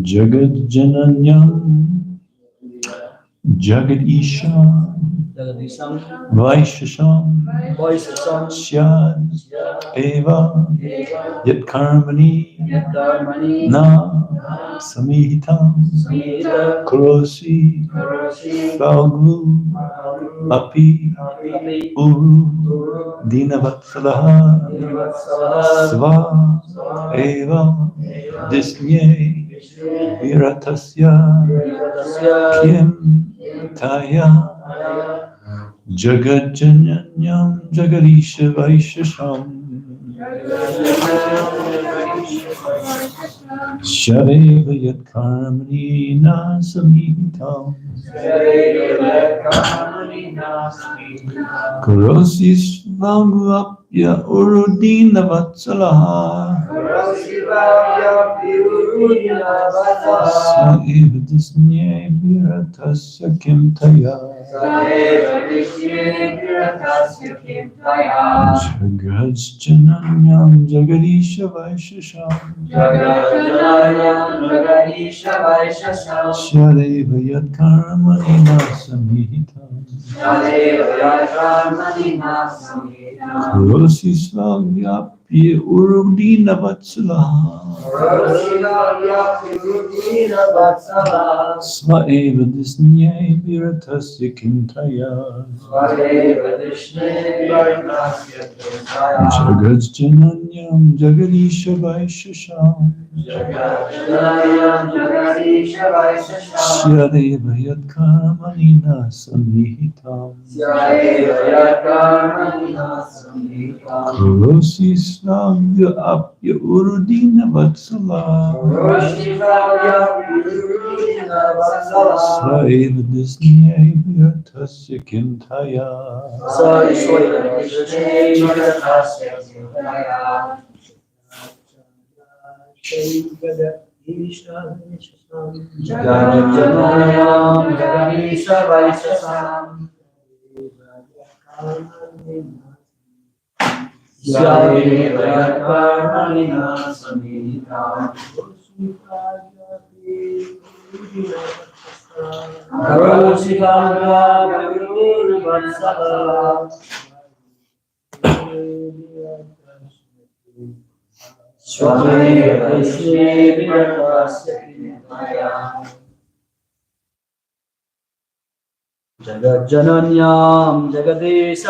Jagat Jananyam Jagat Isha Vaishasham Syad Eva Yat Karmani Na Samihitam Kurosi Falgu Api Uru Dinavatsalaha Sva Eva Disnye Viratasya Kim Taya Jagat Jananyam Jagarisha Vaishasham Shareva Yat Karmani Na Samihitam Kurosi Svaguapya Urudina Vatsalaha Saeva Disnye Viratasya Kim Taya Jagat Jananyam Jagarisha Vaishasham Shareva Yat Karmani Na Samihitam Kurosi Svagyapya Urudina Vatsalaha Svaeva Disnye Viratasya Kintaya Jagat Jananyam Jagarisha Vaishasham Shareva Yat Karmani Na Samihitam Kurosi Svagyapya Urudina Vatsalaha Svaeva Disnye Viratasya Kintaya Jagannayanam Jagarisha Vaishasam Shareva Yat Karmani Na Samihitam Kurosi Svagyapya Urudina Vatsalaha Svaeva Disnye Viratasya Kintaya Jagat Jananyam Jagadesha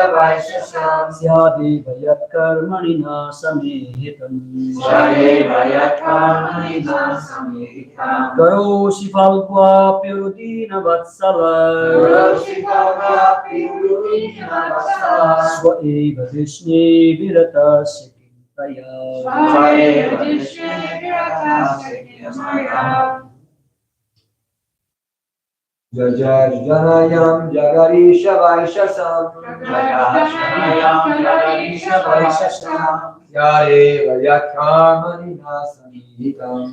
Vaishasam Syadeva Yat Karmani Na Samihitam Karosi Falgvapya Urudina Vatsala Svaeva Disnye Viratasya Kintaya Jagat Janayam Jagarisha Vaishasam Yareva Yat Karmani Na Samihitam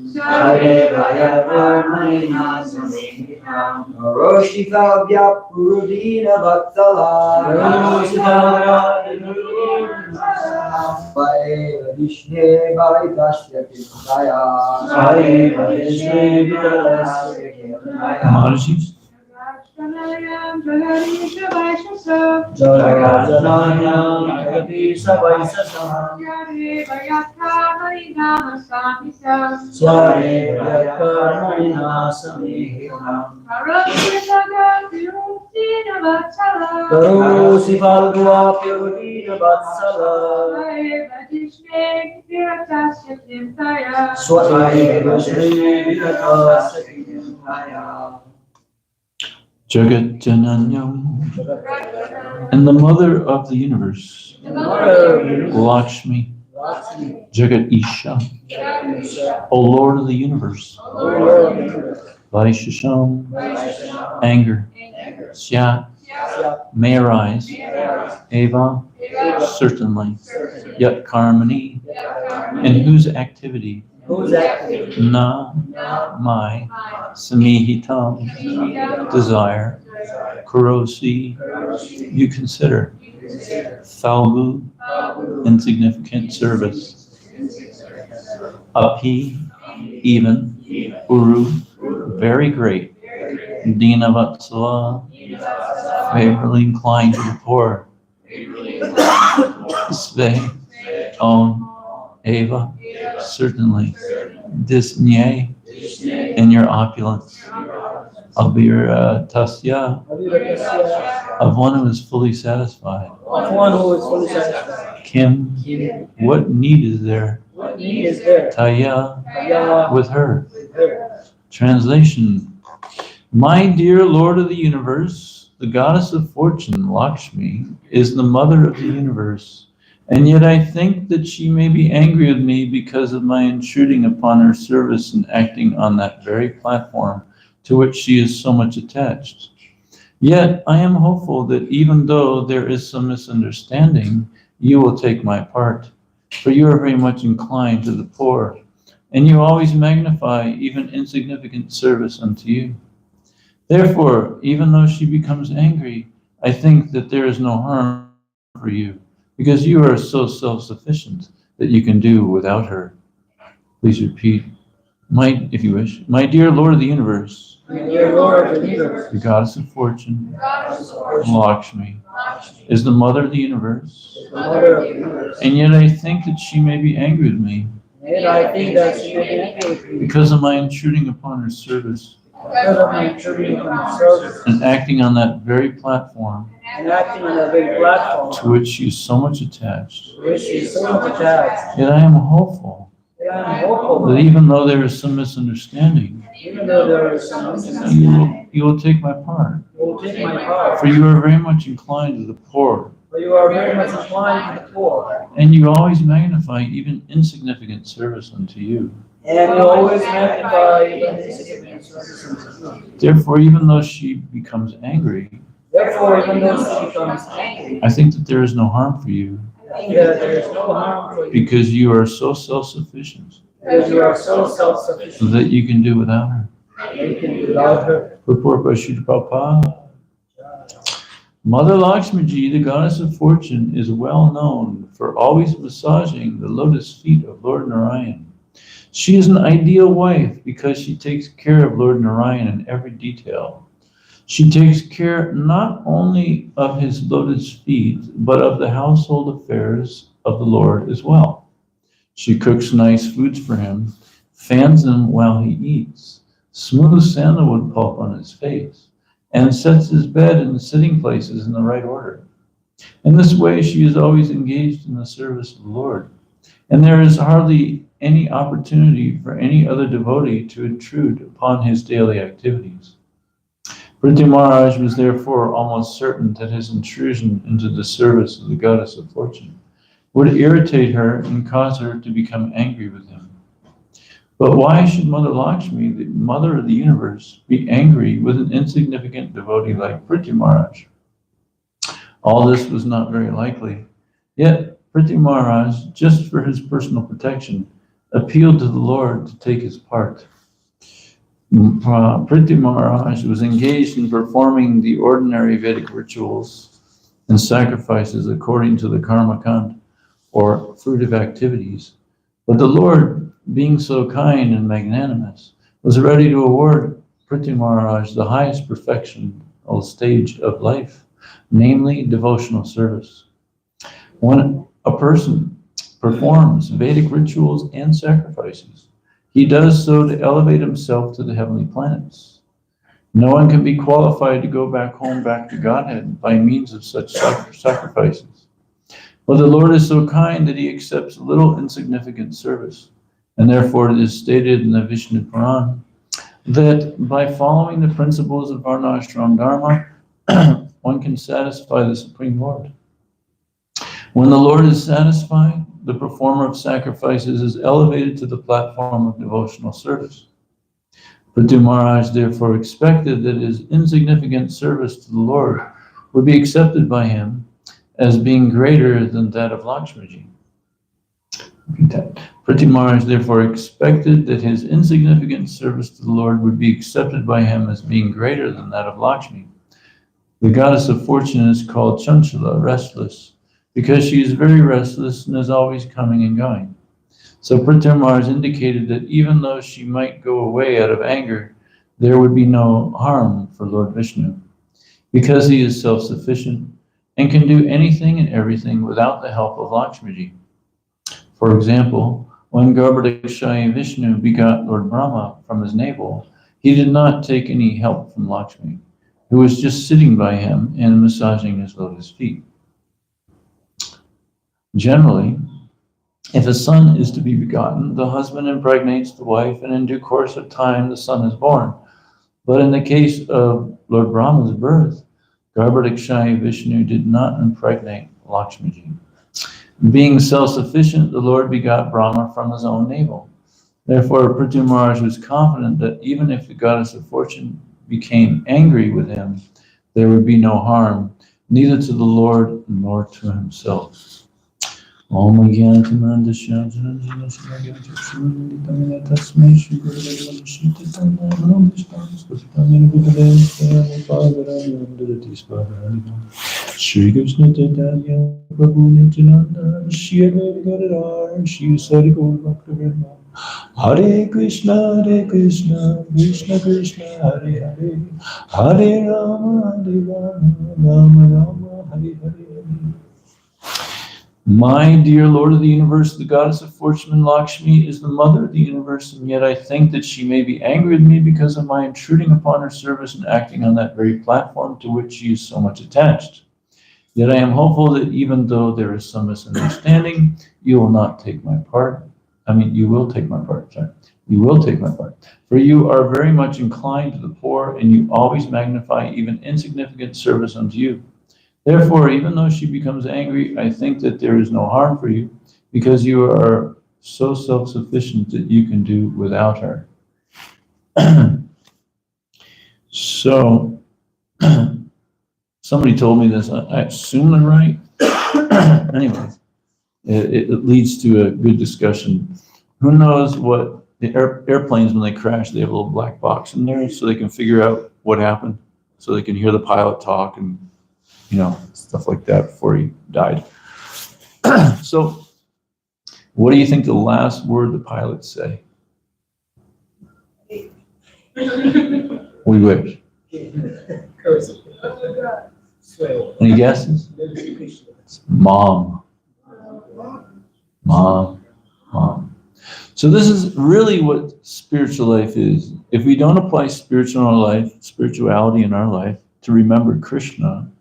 Roshi Svagyapya Urudina Vatsala Svaeva Disnye Viratasya Kintaya Maharishi Janayam Jagarisha Vaishasam Yareva Yat Karmani Na Samihitam Karosi Svagyapya Urudina Vatsala Svaeva Disnye Viratasya Kintaya Jagat Jananyam and the mother of the universe Lakshmi Jagat Isha O Lord of the universe Vaishasham anger Syat may arise Eva certainly Yat Karmani in whose activity Na my Samihitam desire Kurosi you consider Falgu insignificant service. Api, even, Uru, very great, Dinavatsala, favorably inclined to the poor. Sve, own, Eva, certainly, Disney, in your opulence. Abir Tasya, of one who is fully satisfied. Kim, what need is there? Taya, with her. Translation. My dear Lord of the universe, the goddess of fortune, Lakshmi, is the mother of the universe. And yet I think that she may be angry with me because of my intruding upon her service and acting on that very platform to which she is so much attached. Yet I am hopeful that even though there is some misunderstanding, you will take my part, for you are very much inclined to the poor, and you always magnify even insignificant service unto you. Therefore, even though she becomes angry, I think that there is no harm for you, because you are so self-sufficient that you can do without her. Please repeat, if you wish, my dear Lord of the universe, the goddess of fortune, Lakshmi, is the mother of the universe, and yet I think that she may be angry with me because of my intruding upon her service and acting on that very platform to which she is so much attached. Yet I am hopeful that even though there is some misunderstanding, you will take my part. For you are very much inclined to the poor. And you always magnify even insignificant service unto you. Therefore, even though she becomes angry, I think that there is no harm for you. Because you are so self-sufficient that you can do without her. Purport by Srila Prabhupada. Mother Lakshmiji, the goddess of fortune, is well known for always massaging the lotus feet of Lord Narayan. She is an ideal wife because she takes care of Lord Narayan in every detail. She takes care not only of his lotus feet, but of the household affairs of the Lord as well. She cooks nice foods for him, fans him while he eats, smooths sandalwood pulp on his face, and sets his bed and sitting places in the right order. In this way, she is always engaged in the service of the Lord, and there is hardly any opportunity for any other devotee to intrude upon his daily activities. Prithvi Maharaj was therefore almost certain that his intrusion into the service of the goddess of fortune would irritate her and cause her to become angry with him. But why should Mother Lakshmi, the mother of the universe, be angry with an insignificant devotee like Prithvi Maharaj? All this was not very likely. Yet Prithvi Maharaj, just for his personal protection, appealed to the Lord to take his part. Prithvi Maharaj was engaged in performing the ordinary Vedic rituals and sacrifices according to the karma kand, or fruitive activities. But the Lord, being so kind and magnanimous, was ready to award Prithvi Maharaj the highest perfectional stage of life, namely devotional service. When a person performs Vedic rituals and sacrifices, he does so to elevate himself to the heavenly planets. No one can be qualified to go back home, back to Godhead, by means of such sacrifices. But the Lord is so kind that he accepts little insignificant service, and therefore it is stated in the Vishnu Puran that by following the principles of Varnashram Dharma, one can satisfy the Supreme Lord. When the Lord is satisfied, the performer of sacrifices is elevated to the platform of devotional service. Prithvi Maharaj therefore expected that his insignificant service to the Lord would be accepted by him as being greater than that of Lakshmiji. Prithvi Maharaj therefore expected that his insignificant service to the Lord would be accepted by him as being greater than that of Lakshmi. The goddess of fortune is called Chanchala, restless, because she is very restless and is always coming and going. So Prithu Maharaj indicated that even though she might go away out of anger, there would be no harm for Lord Vishnu, because he is self-sufficient and can do anything and everything without the help of Lakshmiji. For example, when Garbhodakshaya Vishnu begot Lord Brahma from his navel, he did not take any help from Lakshmi, who was just sitting by him and massaging his lotus feet. Generally, if a son is to be begotten, the husband impregnates the wife, and in due course of time the son is born. But in the case of Lord Brahma's birth, Garbhodakshaya Vishnu did not impregnate Lakshmiji. Being self-sufficient, the Lord begot Brahma from his own navel. Therefore, Prithu Maharaj was confident that even if the goddess of fortune became angry with him, there would be no harm, neither to the Lord nor to himself. Om Gyanatimanandasya Jananjana Shri Tasmai Shri Guru Shri Chaitanya Nam Vishnu Shri Krishna Chaitanya Prabhu Nityananda Shri Gadadhar Shri Sari Gaur Bhaktavrindam Hare Krishna Krishna Krishna Hare Hare Hare Rama Rama Hare Hare. My dear Lord of the universe, the goddess of fortune and Lakshmi is the mother of the universe, and yet I think that she may be angry with me because of my intruding upon her service and acting on that very platform to which she is so much attached. Yet I am hopeful that even though there is some misunderstanding, you will not take my part. You will take my part, sorry. You will take my part. For you are very much inclined to the poor, and you always magnify even insignificant service unto you. Therefore, even though she becomes angry, I think that there is no harm for you, because you are so self-sufficient that you can do without her. So, somebody told me this, I assume I'm right. Anyway, it leads to a good discussion. Who knows what the airplanes, when they crash, they have a little black box in there so they can figure out what happened, so they can hear the pilot talk and stuff like that before he died. So, what do you think the last word the pilots say? We wish. Any guesses? Mom. So this is really what spiritual life is. If we don't apply spirituality in our life to remember Krishna,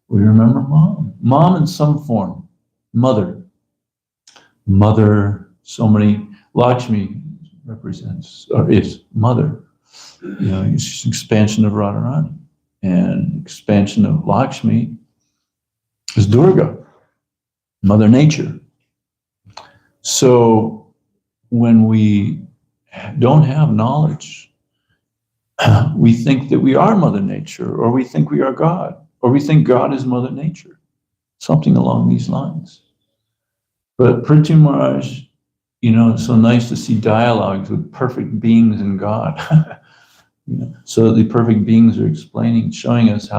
we remember mom. Mom in some form. Mother. So many. Lakshmi represents, or is mother. It's expansion of Radharani. And expansion of Lakshmi is Durga, Mother Nature. So when we don't have knowledge, we think that we are Mother Nature, or we think we are God. Or we think God is Mother Nature, something along these lines. But Prithu Maharaj, it's so nice to see dialogues with perfect beings in God. So the perfect beings are explaining, showing us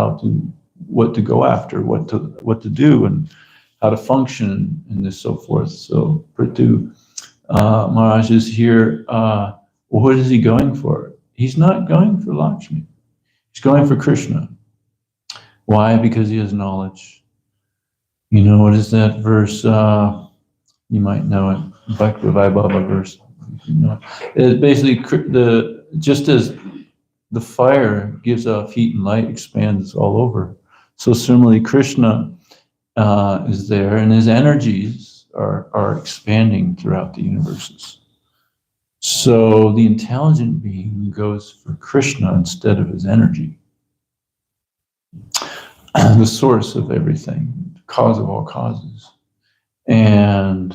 what to go after, what to do, and how to function, and this so forth. So Prithu Maharaj is here. What is he going for? He's not going for Lakshmi. He's going for Krishna. Why? Because he has knowledge. What is that verse? You might know it. Bhakti Vaibhava verse. It's basically just as the fire gives off heat and light, expands all over. So similarly, Krishna is there, and his energies are expanding throughout the universes. So the intelligent being goes for Krishna instead of his energy. The source of everything, the cause of all causes. And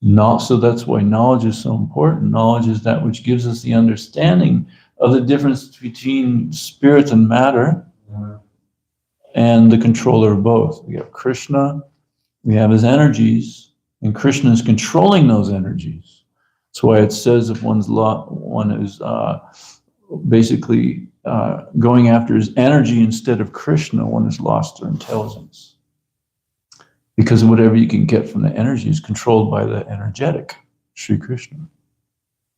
so that's why knowledge is so important. Knowledge is that which gives us the understanding of the difference between spirit and matter, and the controller of both. We have Krishna, we have his energies, and Krishna is controlling those energies. That's why it says if one is basically going after his energy instead of Krishna, one has lost their intelligence. because whatever you can get from the energy is controlled by the energetic, Sri Krishna.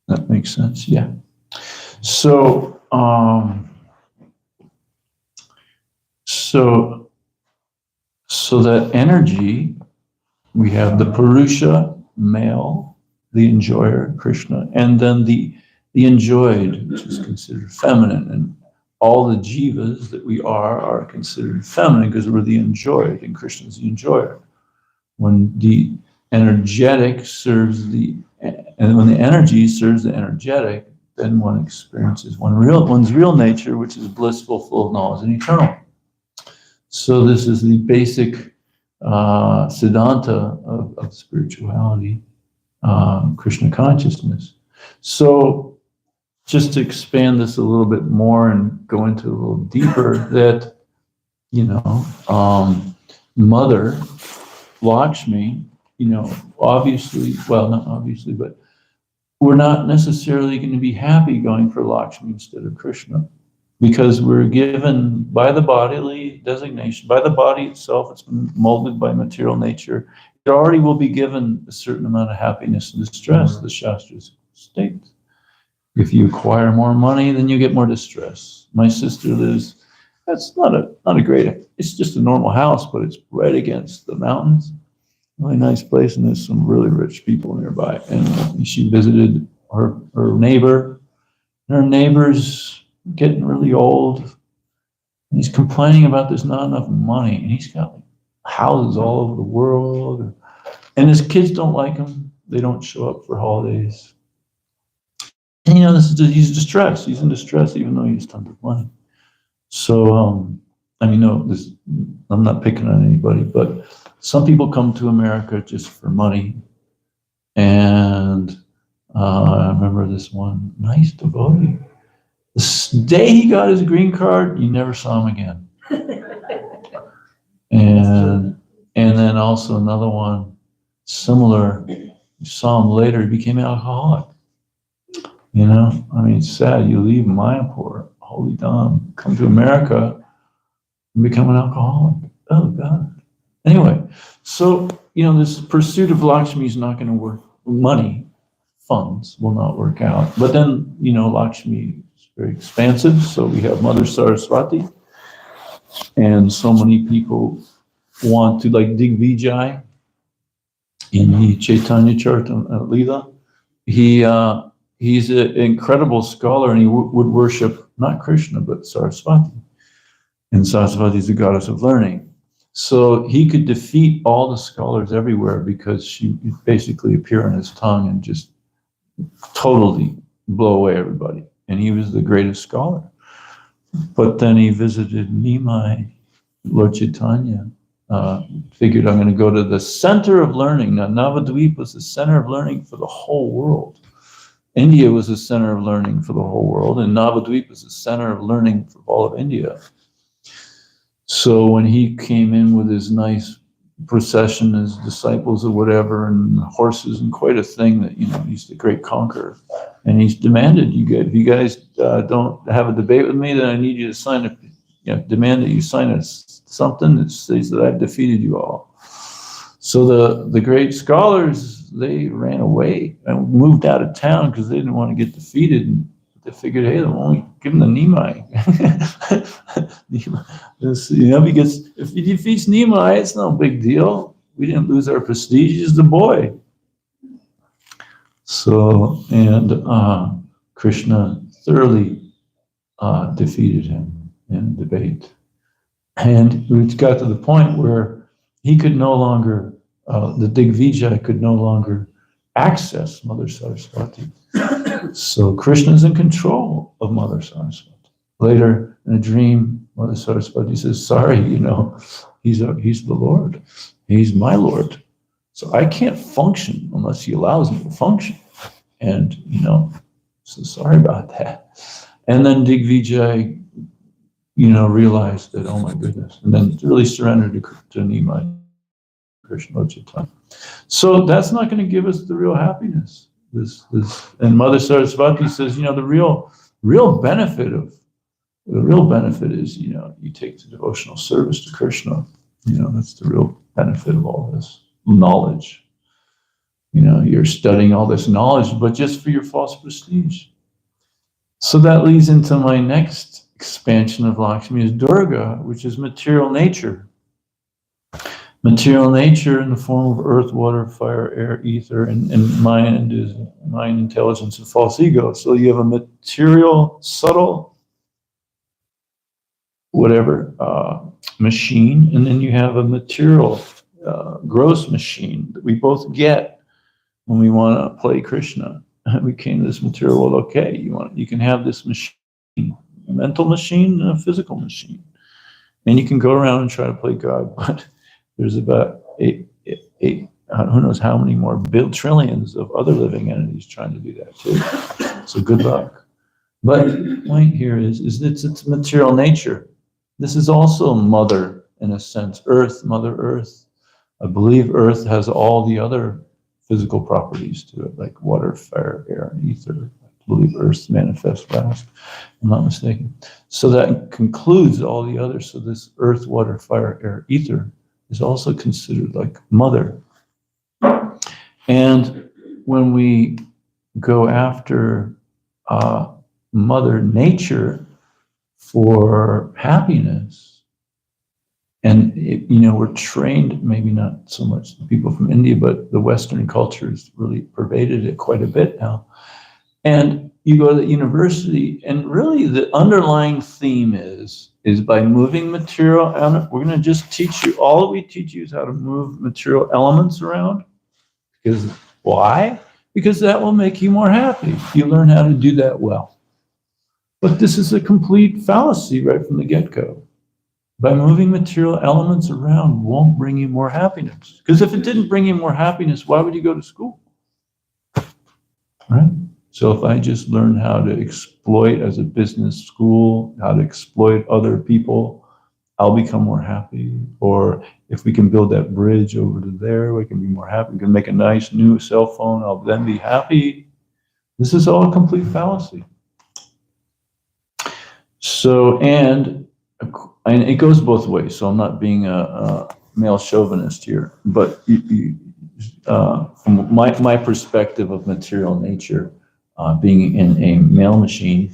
That makes sense, yeah. So, so that energy, we have the Purusha, male, the enjoyer, Krishna, and then the enjoyed, which is considered feminine. And all the jivas that we are considered feminine because we're the enjoyed, and Krishna's the enjoyer. When the energetic serves the, and when the energy serves the energetic, then one experiences one's real nature, which is blissful, full of knowledge, and eternal. So this is the basic siddhanta of spirituality, Krishna consciousness. So just to expand this a little bit more and go into a little deeper, that, Mother Lakshmi, obviously, well, not obviously, but we're not necessarily going to be happy going for Lakshmi instead of Krishna, because we're given by the bodily designation, by the body itself, it's been molded by material nature. It already will be given a certain amount of happiness and distress, the Shastras state. If you acquire more money, then you get more distress. My sister lives, that's not a great, it's just a normal house, but it's right against the mountains. Really nice place, and there's some really rich people nearby. And she visited her neighbor. And her neighbor's getting really old. And he's complaining about there's not enough money. And he's got houses all over the world. And his kids don't like him. They don't show up for holidays. And he's distressed. He's in distress even though he has tons of money. So, I'm not picking on anybody, but some people come to America just for money. And I remember this one nice devotee. The day he got his green card, you never saw him again. And then also another one, similar, you saw him later, he became an alcoholic. It's sad. You leave Mayapur, holy Dham, come to America and become an alcoholic. Oh, God. Anyway, so, this pursuit of Lakshmi is not going to work. Money, funds will not work out. But then, Lakshmi is very expansive. So we have Mother Saraswati. And so many people want to, like Digvijay in the Chaitanya Charitamrita. He's an incredible scholar, and he would worship not Krishna, but Saraswati. And Saraswati is the goddess of learning. So he could defeat all the scholars everywhere because she would basically appear on his tongue and just totally blow away everybody. And he was the greatest scholar. But then he visited Nimai, Lord Chaitanya, figured I'm going to go to the center of learning. Now, Navadvip was the center of learning for the whole world. India was the center of learning for the whole world, and Navadvip was the center of learning for all of India. So when he came in with his nice procession, his disciples or whatever, and horses, and quite a thing that, he's the great conqueror. And he's demanded, if you guys don't have a debate with me, then I need you to sign demand that you sign something that says that I've defeated you all. So the great scholars, they ran away and moved out of town because they didn't want to get defeated. And they figured, hey, they'll only give him the Nimai. Because if he defeats Nimai, it's no big deal. We didn't lose our prestige. He's the boy. So, and Krishna thoroughly defeated him in debate. And it got to the point where he could no longer, the Digvijay could no longer access Mother Saraswati. So Krishna's in control of Mother Saraswati. Later in a dream, Mother Saraswati says, sorry, he's the Lord. He's my Lord. So I can't function unless he allows me to function. And, so sorry about that. And then Digvijay, realized that, oh my goodness, and then really surrendered to Nimai, Krishna Chaitanya. So that's not going to give us the real happiness. This, and Mother Saraswati says, the real benefit is, you take the devotional service to Krishna. That's the real benefit of all this knowledge. You're studying all this knowledge, but just for your false prestige. So that leads into my next expansion of Lakshmi is Durga, which is material nature. Material nature in the form of earth, water, fire, air, ether, and mind is mind, intelligence, and false ego. So you have a material, subtle, whatever, machine, and then you have a material, gross machine that we both get when we want to play Krishna. We came to this material world, okay, you can have this machine, a mental machine and a physical machine. And you can go around and try to play God, but there's about eight, who knows how many more trillions of other living entities trying to do that too. So good luck. But the point here is it's material nature. This is also mother, in a sense, earth, Mother Earth. I believe earth has all the other physical properties to it, like water, fire, air, and ether. I believe earth manifests last, if I'm not mistaken. So that concludes all the others. So this earth, water, fire, air, ether is also considered like mother. And when we go after Mother Nature for happiness, and we're trained, maybe not so much the people from India, but the Western culture has really pervaded it quite a bit now. And you go to the university, and really the underlying theme is by moving material, and we're going to just teach you, all we teach you is how to move material elements around. Because why? Because that will make you more happy. You learn how to do that well. But this is a complete fallacy right from the get-go. By moving material elements around won't bring you more happiness. Because if it didn't bring you more happiness, why would you go to school? Right? So if I just learn how to exploit as a business school, how to exploit other people, I'll become more happy. Or if we can build that bridge over to there, we can be more happy. We can make a nice new cell phone, I'll then be happy. This is all a complete fallacy. So, and it goes both ways. So I'm not being a male chauvinist here, but from my perspective of material nature, being in a male machine,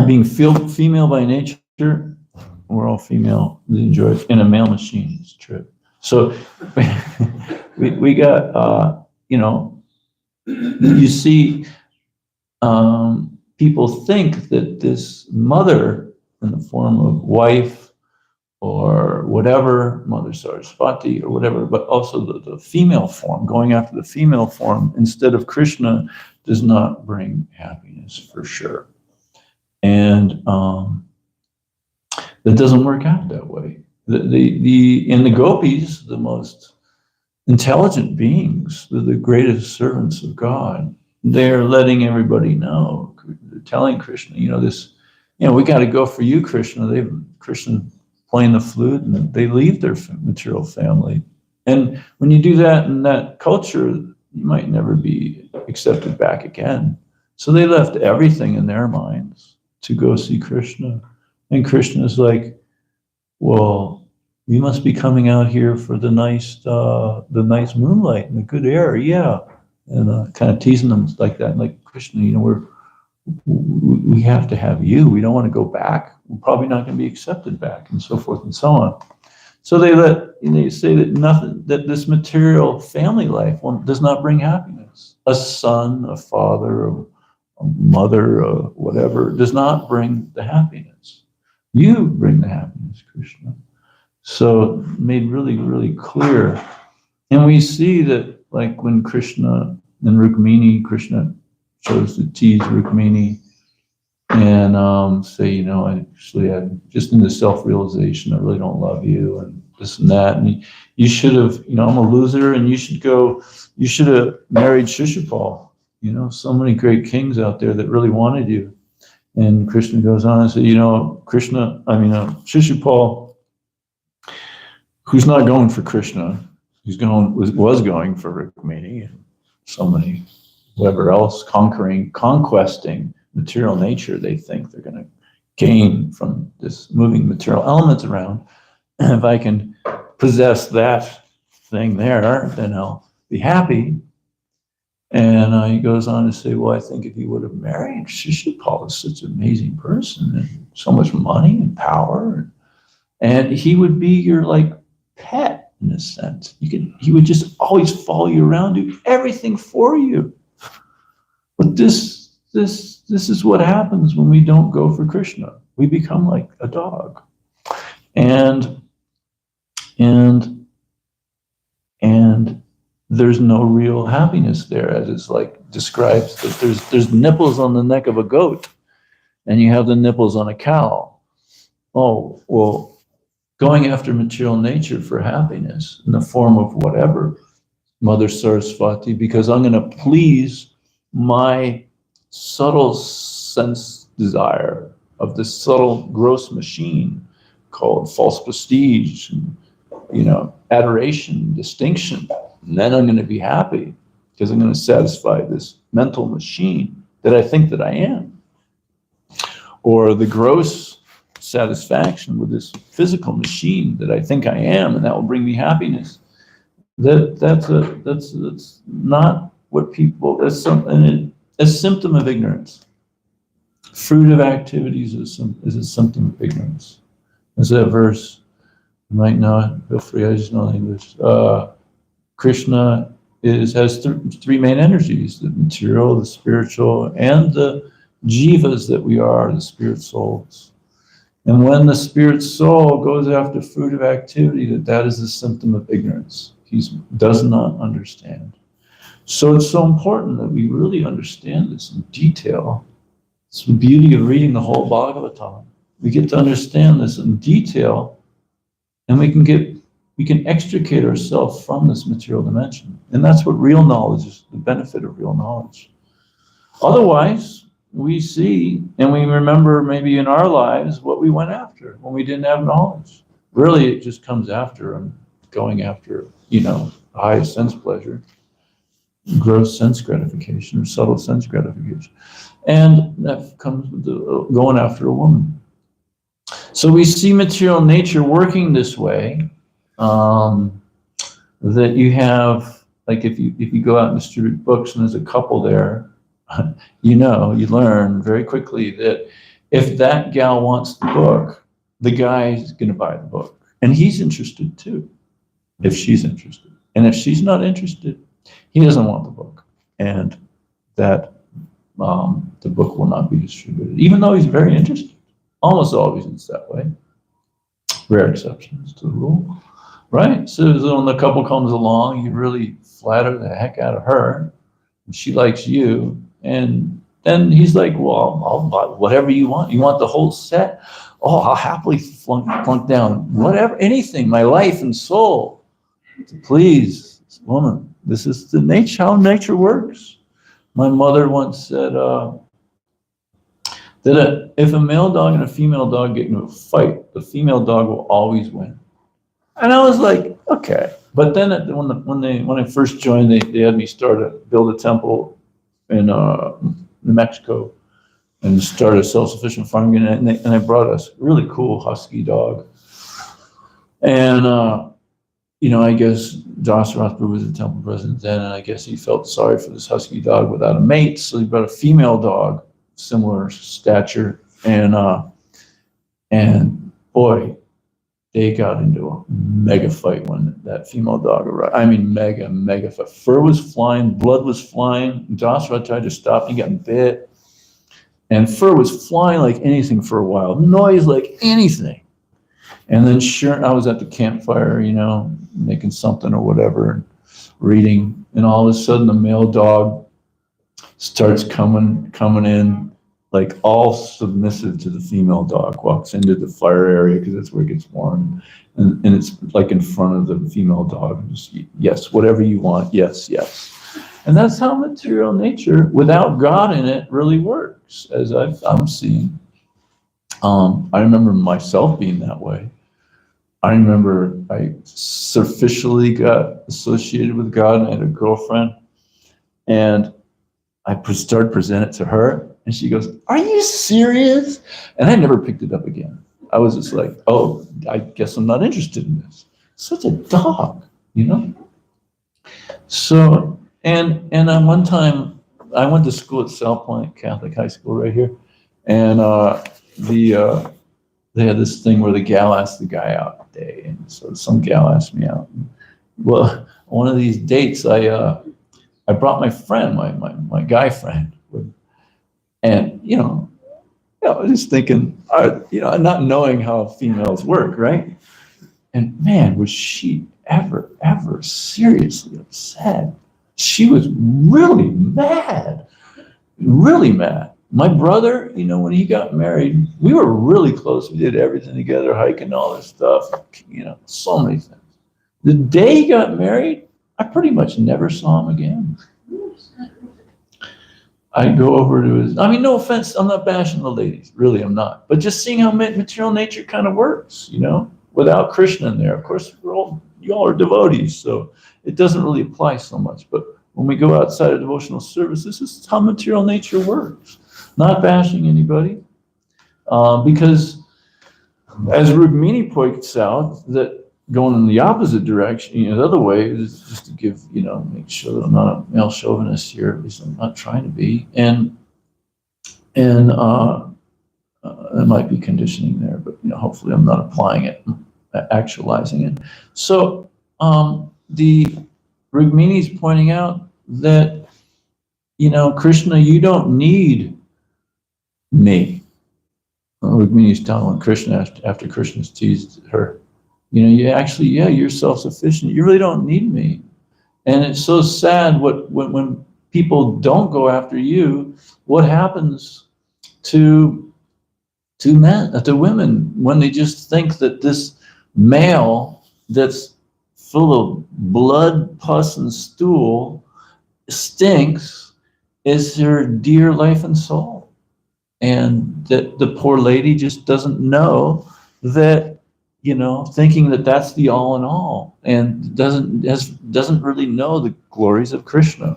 being female by nature, we're all female, we enjoy it, in a male machine, it's true. So we got, you see, people think that this mother in the form of wife or whatever, Mother Saraswati or whatever, but also the female form, going after the female form instead of Krishna does not bring happiness for sure. And that doesn't work out that way. In the gopis, the most intelligent beings, the greatest servants of God, they're letting everybody know, they're telling Krishna, we got to go for you, Krishna. Krishna playing the flute, and they leave their material family. And when you do that in that culture, you might never be accepted back again. So they left everything in their minds to go see Krishna. And Krishna is like, well, you must be coming out here for the nice moonlight and the good air, yeah. And kind of teasing them like that, like, Krishna, we have to have you. We don't want to go back. We're probably not going to be accepted back, and so forth and so on. So they say that this material family life does not bring happiness. A son, a father, a mother, whatever, does not bring the happiness. You bring the happiness, Krishna. So made really, really clear. And we see that, like when Krishna and Rukmini, Krishna chose to tease Rukmini and say, I just in the self-realization, I really don't love you, and this and that. And you should have, I'm a loser, and you should have married Shishupal. So many great kings out there that really wanted you. And Krishna goes on and says, Shishupal, who's not going for Krishna, was going for Rukmini, and so many, whoever else, conquesting material nature, they think they're going to gain from this moving material elements around. If I can possess that thing there, then I'll be happy. And he goes on to say, well, I think if he would have married Shishupal, is such an amazing person and so much money and power, and he would be your like pet in a sense. He would just always follow you around, do everything for you. But this is what happens when we don't go for Krishna. We become like a dog, and there's no real happiness there, as it's like describes that there's nipples on the neck of a goat, and you have the nipples on a cow. Oh, well, going after material nature for happiness in the form of whatever, Mother Saraswati, because I'm going to please my subtle sense desire of this subtle, gross machine called false prestige, and, adoration, distinction. And then I'm going to be happy because I'm going to satisfy this mental machine that I think that I am. Or the gross satisfaction with this physical machine that I think I am, and that will bring me happiness. That's not what people, that's a symptom of ignorance. Fruit of activities is a symptom of ignorance. There's that verse, you might know it, feel free, I just know English. Krishna has three main energies, the material, the spiritual, and the jivas that we are, the spirit souls. And when the spirit soul goes after fruit of activity, that is a symptom of ignorance. He does not understand. So it's so important that we really understand this in detail. It's the beauty of reading the whole Bhagavatam. We get to understand this in detail, and we can extricate ourselves from this material dimension. And that's what real knowledge is, the benefit of real knowledge. Otherwise, we see and we remember maybe in our lives what we went after when we didn't have knowledge. Really, it just comes after going after, high sense pleasure, gross sense gratification, or subtle sense gratification. And that comes with going after a woman. So we see material nature working this way, that you have, like if you go out and distribute books and there's a couple there, you learn very quickly that if that gal wants the book, the guy's going to buy the book. And he's interested too, if she's interested. And if she's not interested, he doesn't want the book. And that the book will not be distributed, even though he's very interested. Almost always it's that way. Rare exceptions to the rule. Right? So when the couple comes along, you really flatter the heck out of her, and she likes you, and then he's like, well, I'll buy whatever you want. You want the whole set? Oh, I'll happily flunk down whatever, anything, my life and soul, to please this woman. This is the nature, how nature works. My mother once said that if a male dog and a female dog get into a fight, the female dog will always win. And I was like, okay. But then when I first joined, they had me build a temple in New Mexico and start a self-sufficient farming. And I brought a really cool husky dog. And, I guess Dasarath was the temple president then, and I guess he felt sorry for this husky dog without a mate. So he brought a female dog, similar stature. And boy, they got into a mega fight when that female dog arrived. I mean, mega fight. Fur was flying, blood was flying. Dasarath tried to stop, he got bit. And fur was flying like anything for a while, noise like anything. And then I was at the campfire, making something or whatever, and reading. And all of a sudden, the male dog starts coming in, like all submissive to the female dog, walks into the fire area because that's where it gets warm. And it's like in front of the female dog. Just, yes, whatever you want. Yes. And that's how material nature, without God in it, really works, as I'm seeing. I remember myself being that way. I remember I superficially got associated with God, and I had a girlfriend, and I started presenting it to her. And she goes, "Are you serious?" And I never picked it up again. I was just like, oh, I guess I'm not interested in this. such a dog, you know? So, and one time I went to school at South Point Catholic High School right here, and they had this thing where the gal asked the guy out a day, and so some gal asked me out. Well, one of these dates, I brought my friend, my guy friend, and I was just thinking, not knowing how females work, right? And man, was she ever seriously upset? She was really mad, really mad. My brother, when he got married, we were really close. We did everything together, hiking, all this stuff, so many things. The day he got married, I pretty much never saw him again. I'd go over to his, no offense, I'm not bashing the ladies, really I'm not. But just seeing how material nature kind of works, without Krishna in there. Of course, y'all are devotees, so it doesn't really apply so much. But when we go outside of devotional service, this is how material nature works. Not bashing anybody. Because as Rukmini points out, that going in the opposite direction, the other way is just to give, make sure that I'm not a male chauvinist here, at least I'm not trying to be. And there might be conditioning there, but hopefully I'm not applying it, actualizing it. So the Rukmini's pointing out that, Krishna, you don't need me. Rukmini's telling Krishna after Krishna's teased her, you actually, you're self-sufficient. You really don't need me. And it's so sad when people don't go after you, what happens to women when they just think that this male that's full of blood, pus, and stool stinks is her dear life and soul. And that the poor lady just doesn't know that, thinking that that's the all in all, and doesn't really know the glories of Krishna.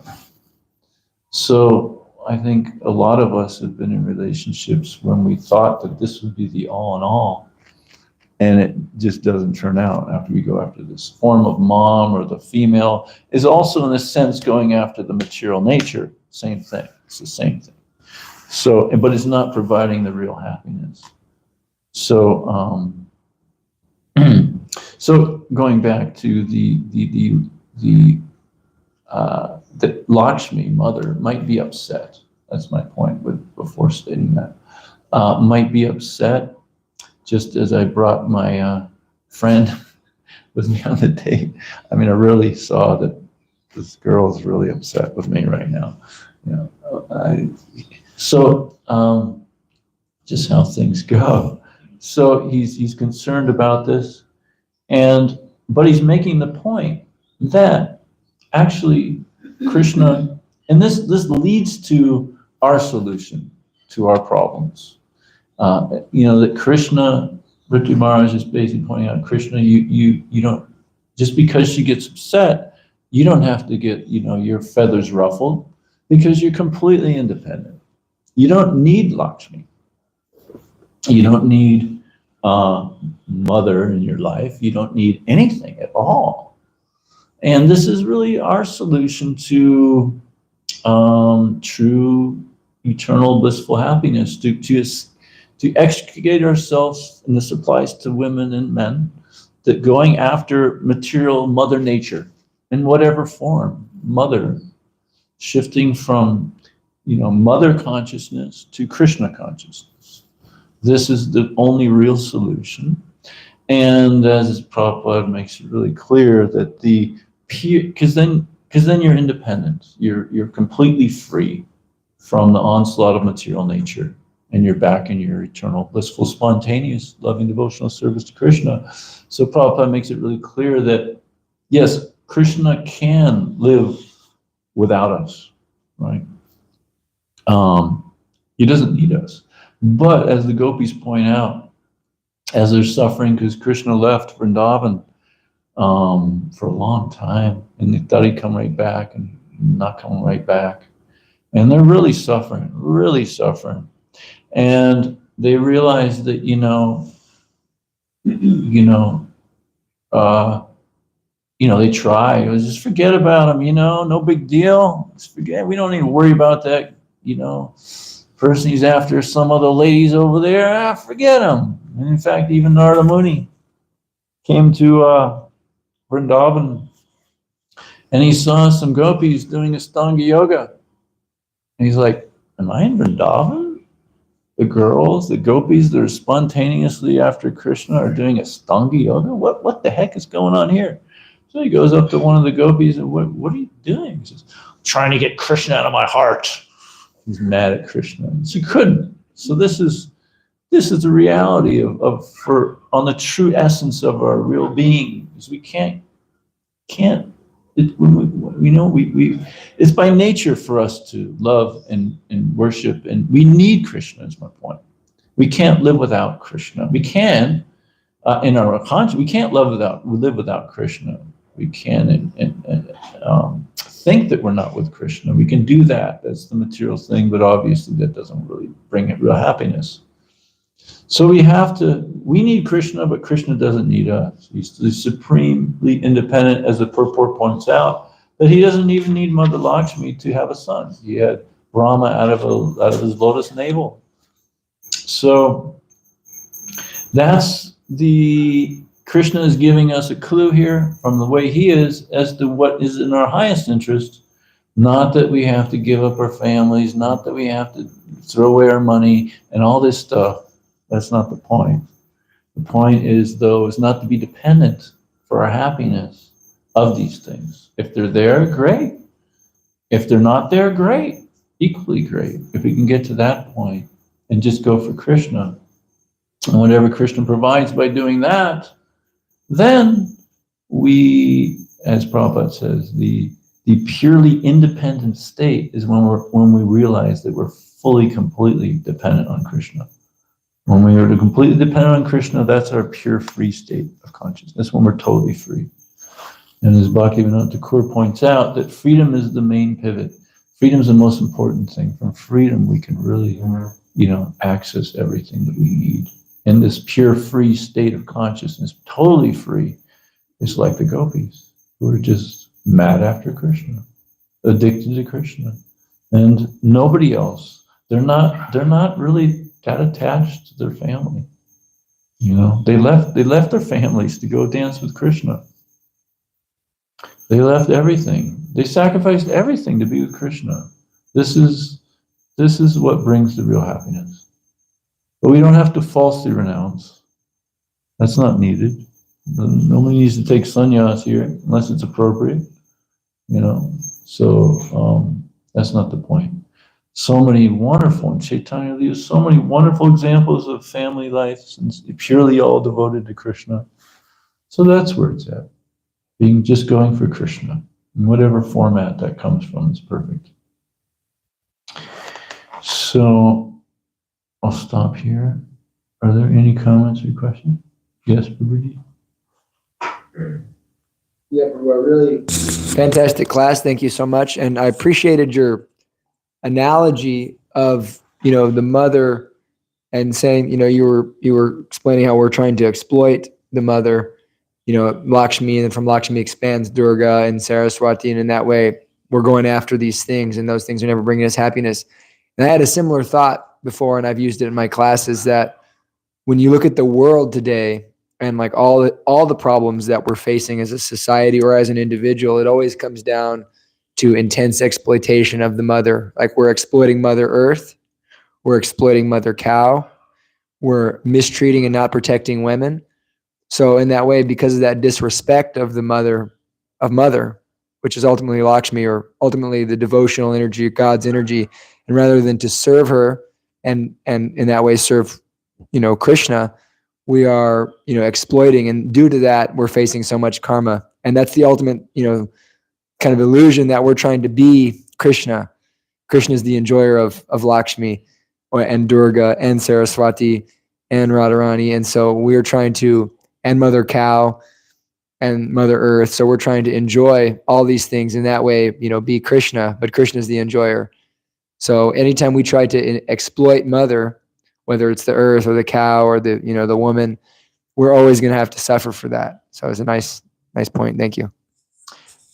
So I think a lot of us have been in relationships when we thought that this would be the all in all, and it just doesn't turn out after we go after this form of mom, or the female is also in a sense going after the material nature. Same thing. It's the same thing. So, but it's not providing the real happiness. So, so going back to the Lakshmi mother might be upset. That's my point before stating that. Might be upset, just as I brought my friend with me on the date. I really saw that this girl is really upset with me right now. So just how things go. So he's concerned about this, but he's making the point that actually Krishna, and this leads to our solution to our problems. That Krishna, Ritu Maharaj is basically pointing out, Krishna, you don't, just because she gets upset, you don't have to get, your feathers ruffled, because you're completely independent. You don't need Lakshmi. You don't need mother in your life. You don't need anything at all. And this is really our solution to true, eternal, blissful happiness, to extricate ourselves, and this applies to women and men, that going after material mother nature in whatever form, mother, shifting from mother consciousness to Krishna consciousness. This is the only real solution. And as Prabhupada makes it really clear, that because then you're independent. You're completely free from the onslaught of material nature, and you're back in your eternal, blissful, spontaneous, loving devotional service to Krishna. So Prabhupada makes it really clear that, yes, Krishna can live without us, right? He doesn't need us. But as the gopis point out, as they're suffering because Krishna left Vrindavan for a long time, and they thought he'd come right back, and not coming right back. And they're really suffering. And they realize that, they try. It was just forget about them, no big deal. Just forget. We don't need to worry about that, person he's after, some other ladies over there. Forget him. And in fact, even Narada Muni came to Vrindavan, and he saw some gopis doing Astanga yoga. And he's like, am I in Vrindavan? The girls, the gopis that are spontaneously after Krishna are doing Astanga yoga? What the heck is going on here? So he goes up to one of the gopis and, what are you doing? He says, trying to get Krishna out of my heart. He's mad at Krishna. She couldn't. So this is the reality of on the true essence of our real being. Is we can't it's by nature for us to love and worship, and we need Krishna, is my point. We can't live without Krishna. We can, in our conscience, we can't live without Krishna. We can think that we're not with Krishna. We can do that. That's the material thing, but obviously that doesn't really bring it real happiness. So we need Krishna, but Krishna doesn't need us. He's supremely independent, as the purport points out, but he doesn't even need Mother Lakshmi to have a son. He had Brahma out of his lotus navel. So that's Krishna is giving us a clue here from the way he is as to what is in our highest interest. Not that we have to give up our families, not that we have to throw away our money and all this stuff. That's not the point. The point is, though, is not to be dependent for our happiness of these things. If they're there, great. If they're not there, great. Equally great. If we can get to that point and just go for Krishna, and whatever Krishna provides by doing that, then we, as Prabhupada says, the purely independent state is when we realize that we're fully, completely dependent on Krishna. When we are completely dependent on Krishna, that's our pure free state of consciousness, when we're totally free. And as Bhaktivinoda Thakur points out, that freedom is the main pivot. Freedom is the most important thing. From freedom, we can really, access everything that we need. And this pure free state of consciousness, totally free, is like the gopis, who are just mad after Krishna, addicted to Krishna, and nobody else. They're not really that attached to their family. They left their families to go dance with Krishna. They left everything. They sacrificed everything to be with Krishna. This is what brings the real happiness. But we don't have to falsely renounce. That's not needed. Nobody needs to take sannyas here unless it's appropriate. So that's not the point. So many wonderful, in Chaitanya Lila, so many wonderful examples of family life, purely all devoted to Krishna. So that's where it's at. Just going for Krishna, in whatever format that comes from, is perfect. So I'll stop here. Are there any comments or questions? Yes, Prabhuji? Yeah, Prabhu, really fantastic class. Thank you so much. And I appreciated your analogy of, the mother, and saying, you were explaining how we're trying to exploit the mother, Lakshmi, and then from Lakshmi expands Durga and Saraswati, and in that way we're going after these things, and those things are never bringing us happiness. And I had a similar thought before, and I've used it in my classes, that when you look at the world today and like all the problems that we're facing as a society or as an individual, it always comes down to intense exploitation of the mother. Like, we're exploiting Mother Earth, we're exploiting Mother Cow, we're mistreating and not protecting women. So in that way, because of that disrespect of the mother, which is ultimately Lakshmi, or ultimately the devotional energy, God's energy, and rather than to serve her and in that way serve, Krishna, we are, exploiting, and due to that, we're facing so much karma. And that's the ultimate, kind of illusion, that we're trying to be Krishna. Krishna is the enjoyer of Lakshmi and Durga and Saraswati and Radharani. And so we're trying to, and Mother Cow and Mother Earth. So we're trying to enjoy all these things in that way, be Krishna, but Krishna is the enjoyer. So anytime we try to exploit Mother, whether it's the earth or the cow or the woman, we're always going to have to suffer for that. So it's a nice point. Thank you.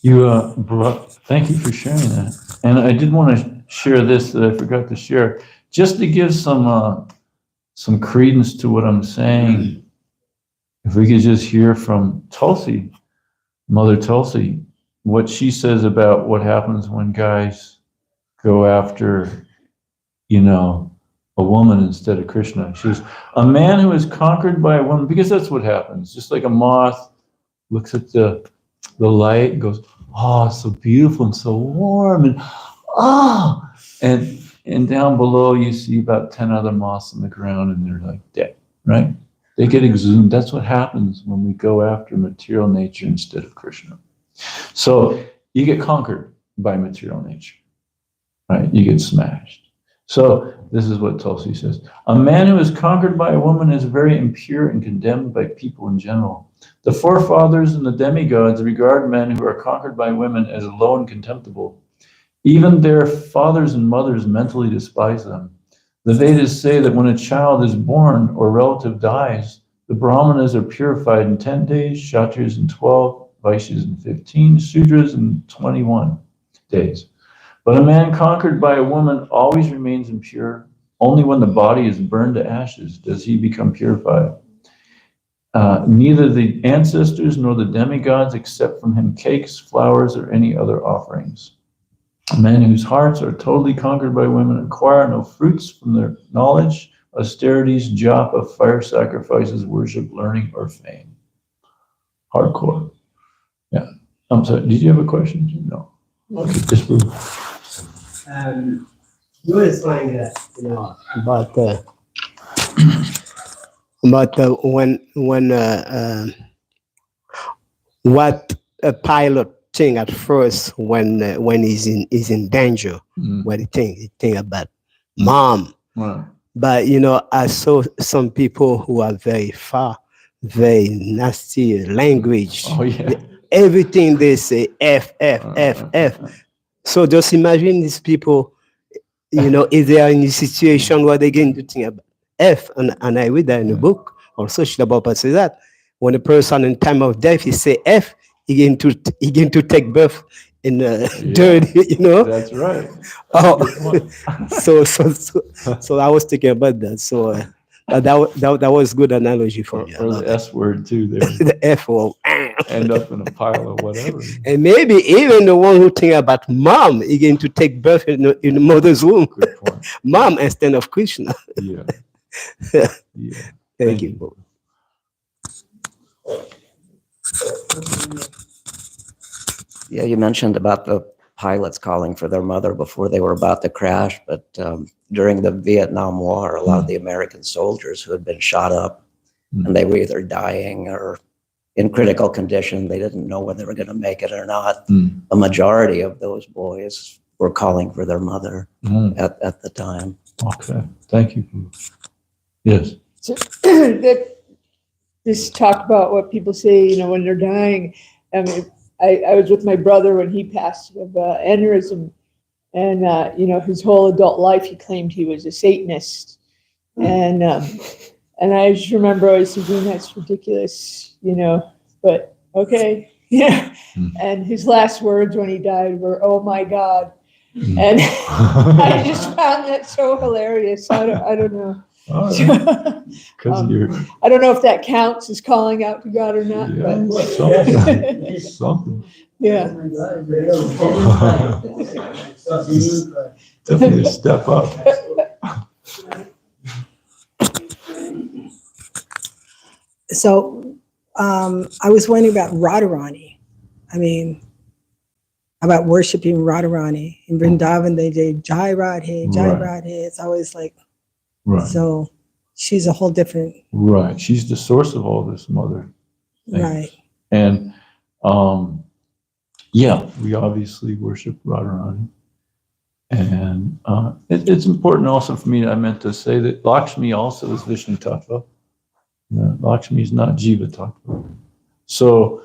Thank you for sharing that. And I did want to share this that I forgot to share, just to give some credence to what I'm saying. If we could just hear from Tulsi, Mother Tulsi, what she says about what happens when guys go after, a woman instead of Krishna. She says, a man who is conquered by a woman, because that's what happens, just like a moth looks at the light and goes, oh, it's so beautiful and so warm, and and down below you see about 10 other moths on the ground and they're like dead, right? They get exhumed. That's what happens when we go after material nature instead of Krishna. So you get conquered by material nature, right? You get smashed. So this is what Tulsi says. A man who is conquered by a woman is very impure and condemned by people in general. The forefathers and the demigods regard men who are conquered by women as low and contemptible. Even their fathers and mothers mentally despise them. The Vedas say that when a child is born or relative dies, the Brahmanas are purified in 10 days, Kshatriyas in 12, Vaishyas in 15, Sudras in 21 days. But a man conquered by a woman always remains impure. Only when the body is burned to ashes does he become purified. Neither the ancestors nor the demigods accept from him cakes, flowers, or any other offerings. Men whose hearts are totally conquered by women acquire no fruits from their knowledge, austerities, japa, fire sacrifices, worship, learning, or fame. Hardcore. Yeah. I'm sorry. Did you have a question? No. Okay, just move. You were saying that, about what a pilot think at first when he's in danger. What he think about mom. Wow. But I saw some people who are very nasty language. Oh yeah. Everything they say F. So just imagine these people, if they are in a situation where they're going to think about F, and I read that in the book. Also, Srila Prabhupada says that when a person in time of death, he say F, he going to take birth in dirt, That's right. So I was thinking about that. So that was good analogy for me. Or the S word too. There. The F word. End up in a pile of whatever. And maybe even the one who think about mom is going to take birth in the mother's womb. Good point. Mom instead of Krishna. Yeah. Yeah. Thank you. Yeah, you mentioned about the pilots calling for their mother before they were about to crash, but during the Vietnam War, a lot of the American soldiers who had been shot up and they were either dying or in critical condition, they didn't know whether they were going to make it or not. A majority of those boys were calling for their mother at the time. Okay, thank you. Yes. So, that just talk about what people say, when they're dying. I mean, I was with my brother when he passed of aneurysm, and his whole adult life he claimed he was a Satanist, and I just remember always thinking that's ridiculous, but okay, yeah. And his last words when he died were, "Oh my God," and I just found that so hilarious. I don't know. I don't know if that counts as calling out to God or not. Yeah, but something. Yeah. Definitely a step up. So I was wondering about Radharani. I mean, about worshiping Radharani. In Vrindavan, they did Jai Radhe, Jai Radhe. It's always like, so she's a whole different. Right. She's the source of all this, Mother. Right. And we obviously worship Radharani. And it's important also for me, I meant to say that Lakshmi also is Vishnu Tattva. Lakshmi is not Jiva Tattva. So,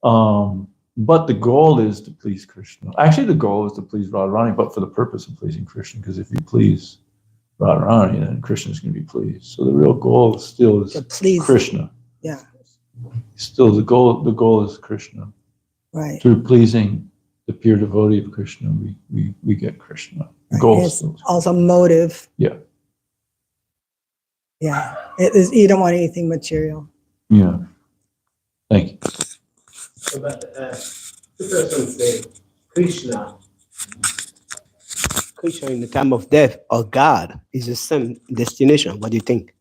but the goal is to please Krishna. Actually, the goal is to please Radharani, but for the purpose of pleasing Krishna, because if you please Radharani, then Krishna is going to be pleased. So the real goal still is Krishna. Yeah. Still, the goal is Krishna. Right. Through pleasing the pure devotee of Krishna, we get Krishna. Right. Goal It's still. also motive. Yeah. Yeah. It is, you don't want anything material. Yeah. Thank you. But the person say Krishna in the time of death or God is the same destination. What do you think?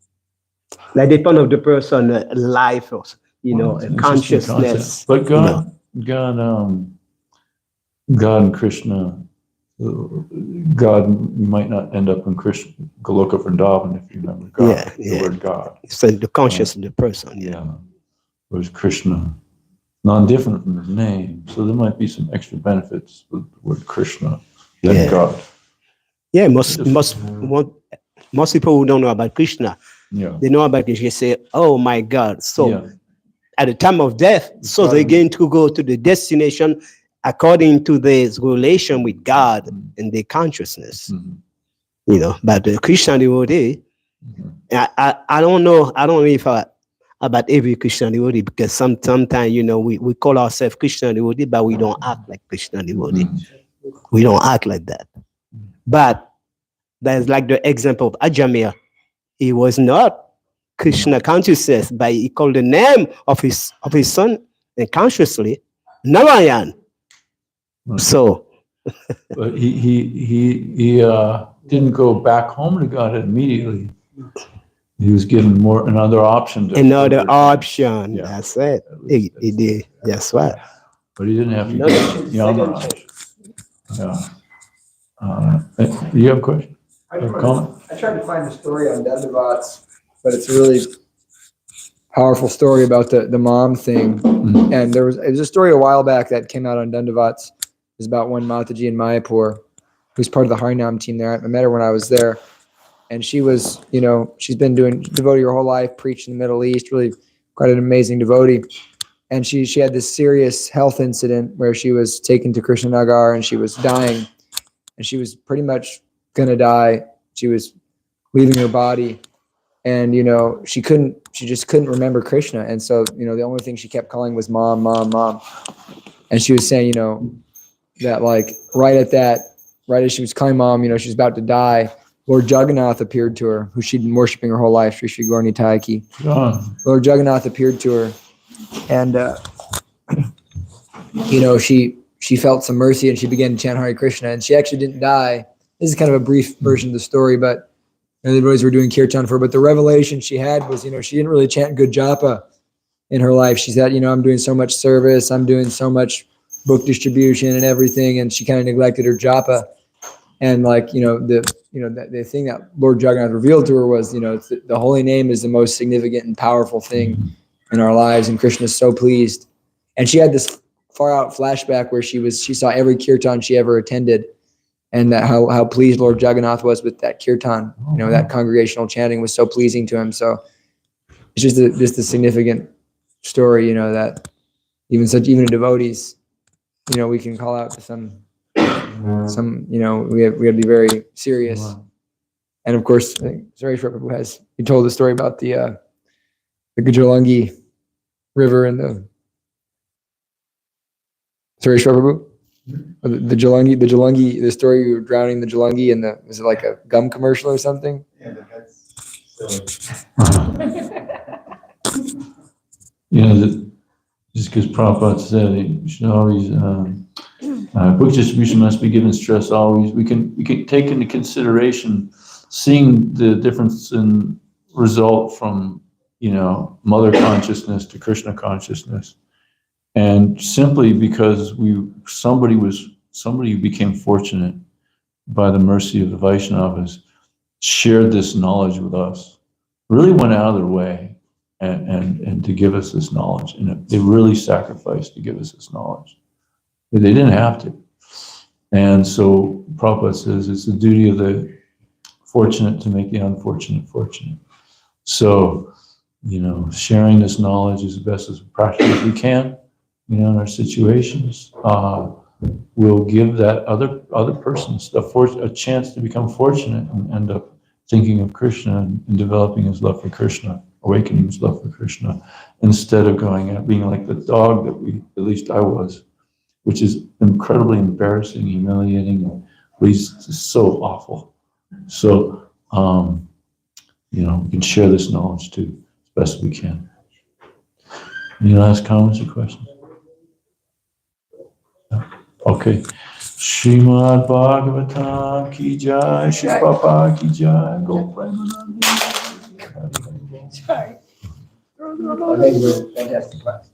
Like depend of the person life or It's an interesting consciousness. concept. But you know. God and Krishna, God, you might not end up in Krishna, Goloka Vrindavan if you remember God, Yeah, the yeah. word God. So the conscious of the person. Yeah. Yeah. Whereas Krishna, non-different from his name. So there might be some extra benefits with the word Krishna than Yeah. God. Yeah. Most people who don't know about Krishna, Yeah. they know about Krishna. They say, "Oh my God!" So Yeah. at the time of death, so they're going to go to the destination according to this relation with God and their consciousness. Mhm. You know, but the Krishna devotee, Mhm. I don't know if about every Krishna devotee, because sometimes, you know, we call ourselves Krishna devotee, but we don't act like Krishna devotee. Mhm. We don't act like that. But there's like the example of Ajamir. He was not Krishna consciousness, but he called the name of his son and consciously Narayan. Right. So But he didn't go back home to God immediately. He was given another option. another option. Yeah. That's it. At least He did. That's right. But he didn't have to Another go second Yama. Yeah. You have a question? Comment? I tried to find the story on Dandavats, but it's a really powerful story about the mom thing. Mhm. And it was a story a while back that came out on Dandavats. It was about one Mataji in Mayapur, who's part of the Harinam team there. I met her when I was there. And she was, you know, she's been doing devotee her whole life, preached in the Middle East, really quite an amazing devotee. And she had this serious health incident where she was taken to Krishnanagar and she was dying. And she was pretty much going to die. She was leaving her body. And, you know, she just couldn't remember Krishna. And so, you know, the only thing she kept calling was mom, mom, mom. And she was saying, you know, that like right as she was calling mom, you know, she was about to die, Lord Jagannath appeared to her, who she'd been worshiping her whole life, Sri Sri Gaura Nitai Ki. Lord Jagannath appeared to her, and you know, she felt some mercy, and she began to chant Hare Krishna, and she actually didn't die. This is kind of a brief version of the story, but you know, the boys were doing kirtan for her. But the revelation she had was, you know, she didn't really chant good japa in her life. She said, you know, I'm doing so much service, I'm doing so much book distribution and everything, and she kind of neglected her japa. And like, you know, the thing that Lord Jagannath revealed to her was, you know, the holy name is the most significant and powerful thing in our lives, and Krishna is so pleased. And she had this far out flashback where she saw every kirtan she ever attended, and that how pleased Lord Jagannath was with that kirtan. You know, that congregational chanting was so pleasing to him. So it's just a significant story, you know, that even devotees, you know, we can call out to some, you know, we have to be very serious. Wow. And of course, I think Suresh Prabhu he told the story about the Gujalangi River and the Suresh Prabhu, the Jalangi, the story you were drowning the Jalangi and was it like a gum commercial or something? Yeah, but that's silly. You know, just because Prabhupada said it, you should always, book distribution must be given stress always. We can take into consideration seeing the difference in result from, you know, mother consciousness to Krishna consciousness. And simply because somebody who became fortunate by the mercy of the Vaishnavas shared this knowledge with us, really went out of their way and to give us this knowledge. And they really sacrificed to give us this knowledge. They didn't have to. And so Prabhupada says it's the duty of the fortunate to make the unfortunate fortunate. So, you know, sharing this knowledge as best as practically as we can, you know, in our situations, will give that other person a chance to become fortunate and end up thinking of Krishna and developing his love for Krishna, awakening his love for Krishna, instead of going out being like the dog that at least I was, which is incredibly embarrassing, humiliating, and least so awful. So, you know, we can share this knowledge too, as best we can. Any last comments or questions? Okay. Srimad Bhagavatam ki jai, Shri Papa ki jai, go Premanandi. I think we're fantastic class.